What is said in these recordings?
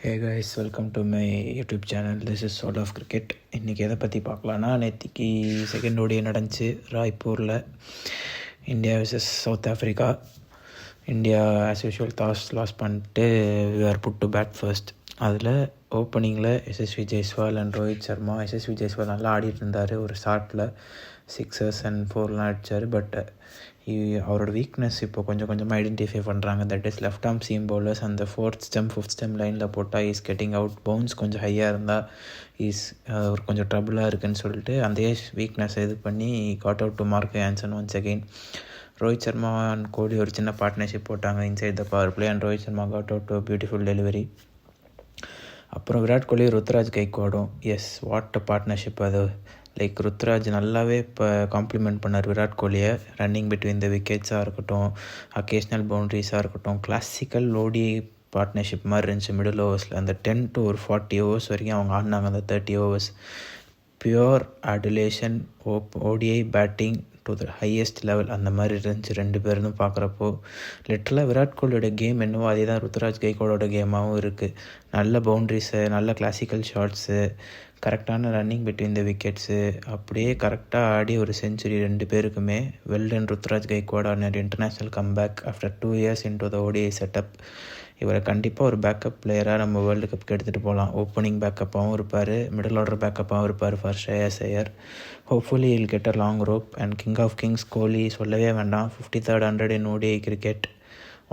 Hey guys, welcome to my YouTube channel. This is sort of cricket. இன்றைக்கி எதை பற்றி பார்க்கலான்னா, நேற்றுக்கு செகண்ட் ஓடியை நடந்துச்சு ராய்ப்பூரில். India versus South Africa. India as usual loss பண்ணிட்டு we are put to bat first. அதில் ஓப்பனிங்கில் எஸ்எஸ்வி ஜெய்ஸ்வால் அண்ட் ரோஹித் சர்மா. எஸ்எஸ்வி ஜெய்ஸ்வால் நல்லா ஆடிட்டு இருந்தார். ஒரு ஷார்ட்டில் 6 and 4 அடித்தார். பட் அவரோட வீக்னஸ் இப்போ கொஞ்சமாக ஐடென்டிஃபை பண்ணுறாங்க. That is left arm seam bowlers. அந்த ஃபிஃப்த் ஸ்டெம் லைனில் போட்டால் இஸ் கெட்டிங் அவுட். பவுன்ஸ் கொஞ்சம் ஹையாக இருந்தால் ஒரு கொஞ்சம் ட்ரபுளாக இருக்குதுன்னு சொல்லிட்டு அந்த வீக்னஸை இது பண்ணி caught out to Marco Jansen once again. Rohit Sharma and Kohli ஒரு சின்ன பார்ட்னர்ஷிப் போட்டாங்க inside the power play and Rohit Sharma caught out to beautiful delivery. அப்புறம் விராட் கோலி ருத்ராஜ் கைக்வாடும். எஸ், வாட் அ பார்ட்னர்ஷிப் அது. லைக் ருத்ராஜ் நல்லாவே இப்போ காம்ப்ளிமெண்ட் பண்ணார் விராட் கோலியை. ரன்னிங் பிட்வீன் த விக்கெட்ஸாக இருக்கட்டும், அக்கேஷ்னல் பவுண்ட்ரிஸாக இருக்கட்டும், கிளாசிக்கல் ஓடி பார்ட்னர்ஷிப் மாதிரி இருந்துச்சு மிடில் ஓவர்ஸில். அந்த 10 to 40 ஓவர்ஸ் வரைக்கும் அவங்க ஆடினாங்க. அந்த 30 overs pure adulation. ODI batting to the highest level அந்த மாதிரி இருந்துச்சு ரெண்டு பேரும் பார்க்குறப்போ. லிட்டரலாக விராட் கோலியோட கேம் என்னவோ அதே தான் ருத்ராஜ் கைக்வாடோட கேமாகவும் இருக்குது. நல்ல பவுண்ட்ரிஸு, நல்ல கிளாசிக்கல் ஷாட்ஸு, கரெக்டான ரன்னிங் பிட்வீன் த விக்கெட்ஸு, அப்படியே கரெக்டாக ஆடி ஒரு செஞ்சுரி ரெண்டு பேருக்குமே. Well done Ruturaj Gaikwad on international comeback after 2 years into the ODI setup. இவரை கண்டிப்பாக ஒரு பேக்கப் பிளேயராக நம்ம வேர்ல்டு கப்புக்கு எடுத்துகிட்டு போகலாம். ஓப்பனிங் பேக்கப்பாகவும் இருப்பார், மிடில் ஆர்டர் பேக்கப்பாகவும் இருப்பார் for Shreyas Iyer. Hopefully he'll get a long rope. And king of kings Kohli சொல்லவே வேண்டாம். 53rd 100 in ODI cricket.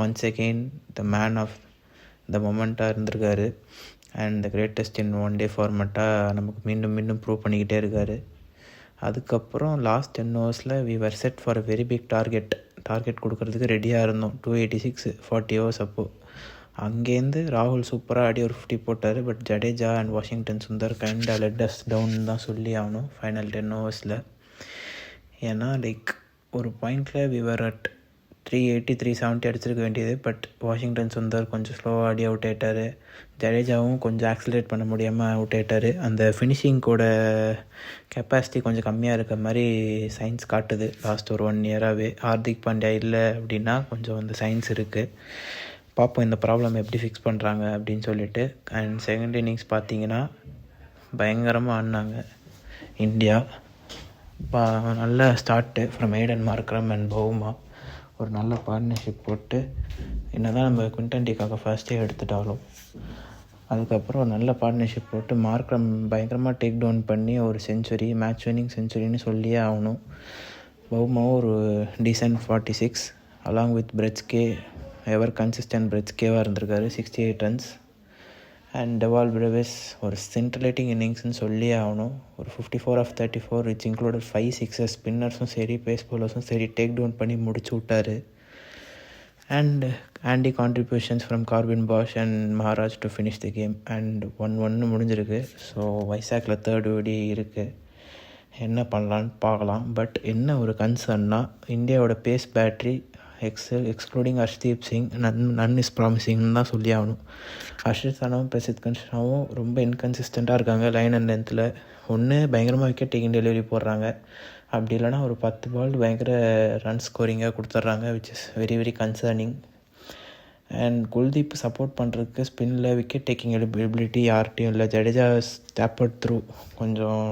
Once again the man of the மொமெண்ட்டாக இருந்திருக்காரு. And the greatest in one day ஃபார்மெட்டாக நமக்கு மீண்டும் ப்ரூவ் பண்ணிக்கிட்டே இருக்கார். அதுக்கப்புறம் லாஸ்ட் 10 ஓவர்ஸில் we were set for a very big target கொடுக்கறதுக்கு ரெடியாக இருந்தோம். 286 40 ஓவர்ஸ். அப்போது அங்கேருந்து ராகுல் சூப்பராக ஆடி ஒரு 50 போட்டார். But Jadeja and Washington Sundar கைண்டாக லெட் அஸ் டவுன் தான் சொல்லி ஆகணும் ஃபைனல் 10 ஓவர்ஸில். ஏன்னா லைக் ஒரு பாயிண்டில் வி வர் அட் 380 370 அடிச்சிருக்க வேண்டியது. பட் வாஷிங்டன் சுந்தர் கொஞ்சம் ஸ்லோவாக ஆடி அவுட் ஆகிட்டார். ஜடேஜாவும் கொஞ்சம் ஆக்சிலேட் பண்ண முடியாமல் அவுட் ஆகிட்டார். அந்த ஃபினிஷிங்கோட கெப்பாசிட்டி கொஞ்சம் கம்மியாக இருக்க மாதிரி சயின்ஸ் காட்டுது லாஸ்ட் ஒரு 1 year-ஆகவே. ஹார்திக் பாண்டியா இல்லை அப்படின்னா கொஞ்சம் அந்த சயின்ஸ் இருக்குது. பார்ப்போம் இந்த ப்ராப்ளம் எப்படி ஃபிக்ஸ் பண்ணுறாங்க அப்படின்னு சொல்லிட்டு. அண்ட் செகண்ட் இன்னிங்ஸ் பார்த்தீங்கன்னா பயங்கரமாக ஆடினாங்க இந்தியா. நல்ல start from Aiden Markram and Bavuma. ஒரு நல்ல பார்ட்னர்ஷிப் போட்டு என்ன தான் நம்ம குவிண்டன் டிகாக்கை ஃபர்ஸ்டே எடுத்துட்டாலும் அதுக்கப்புறம் ஒரு நல்ல பார்ட்னர்ஷிப் போட்டு மார்க்ரம் பயங்கரமாக டேக் டவுன் பண்ணி ஒரு செஞ்சுரி, மேட்ச் வின்னிங் செஞ்சுரின்னு சொல்லியே ஆகணும். பவுமாவும் ஒரு decent 46 along with Breetzke. Ever consistent பிரெட்ஸ்கேவாக இருந்திருக்காரு, 68 runs. அண்ட் டெவால் பிரேவிஸ் ஒரு சென்ட்ரலேட்டிங் இன்னிங்ஸ்னு சொல்லி ஆகணும். ஒரு 54 of 34 விச் இன்க்ளூடட் 5 sixes. ஸ்பின்னர்ஸும் சரி பேஸ் பவுலர்ஸும் சரி டேக் டவுன் பண்ணி முடிச்சு விட்டார். And handy contributions from Corbin Bosch and Maharaj to finish the game. And 1-1 முடிஞ்சிருக்கு. ஸோ வைசாக்கில் 3rd ஓடி இருக்குது. என்ன பண்ணலான்னு பார்க்கலாம். பட் என்ன ஒரு கன்சர்ன்னா இந்தியாவோட pace battery excluding Harshdeep Singh none is ப்ராமிசிங்னு தான் சொல்லி ஆகணும். ஹர்ஷித் ரானாவும் பிரசித் கிருஷ்ணாவும் ரொம்ப இன்கன்சிஸ்டண்ட்டாக இருக்காங்க லைன் அண்ட் லென்த்தில். ஒன்று பயங்கரமாக விக்கெட் டேக்கிங் டெலிவரி போடுறாங்க, அப்படி இல்லைனா ஒரு 10 ball பயங்கர ரன் ஸ்கோரிங்காக கொடுத்துட்றாங்க, which is very very concerning. And Kuldeep support பண்ணுறதுக்கு ஸ்பின்னில் விக்கெட் டேக்கிங் எபிலிட்டி யார்கிட்டையும் இல்லை. Jadeja tapered through. கொஞ்சம்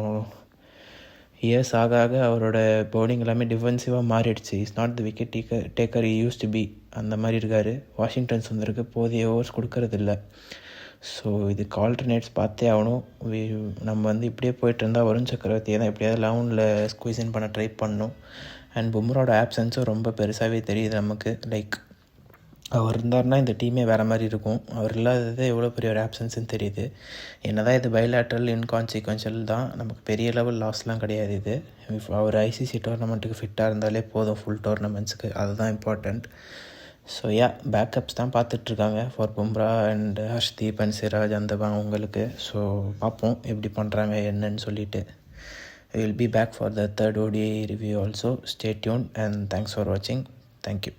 இயர்ஸ் ஆக அவரோட பவுலிங் எல்லாமே டிஃபென்சிவாக மாறிடுச்சு. Is not the wicket taker used to be. அந்த மாதிரி இருக்கார். வாஷிங்டன் சுந்தருக்கு போதிய ஓவர்ஸ் கொடுக்கறதில்ல. ஸோ இதுக்கு ஆல்டர்னேட்ஸ் பார்த்தே ஆகணும். நம்ம இப்படியே போயிட்டு இருந்தால் வருண் சக்கரவர்த்தியை தான் எப்படியாவது 11ல் ஸ்குவீஸ் இன் பண்ண ட்ரை பண்ணணும். அண்ட் பும்ராவோட ஆப்சன்ஸும் ரொம்ப பெருசாகவே தெரியுது நமக்கு. லைக் அவர் இருந்தார்னா இந்த டீமே வேறு மாதிரி இருக்கும். அவர் இல்லாதது எவ்வளோ பெரிய ஒரு ஆப்சன்ஸ்ன்னு தெரியுது. என்ன தான் இது பைலேட்ரல் இன்கான்சிக்வென்ஷியல் தான், நமக்கு பெரிய லெவல் லாஸ்லாம் கிடையாது இது. அவர் ஐசிசி டோர்னமெண்ட்டுக்கு ஃபிட்டாக இருந்தாலே போதும், ஃபுல் டோர்னமெண்ட்ஸுக்கு. அதுதான் இம்பார்ட்டண்ட். ஸோ பேக்கப்ஸ் தான் பார்த்துட்ருக்காங்க for Bumrah and Harshdeep and Siraj அந்த அவங்களுக்கு. ஸோ பார்ப்போம் எப்படி பண்ணுறாங்க என்னன்னு சொல்லிட்டு. I will be back for the 3rd ODI review also. Stay tuned and thanks for watching. Thank you.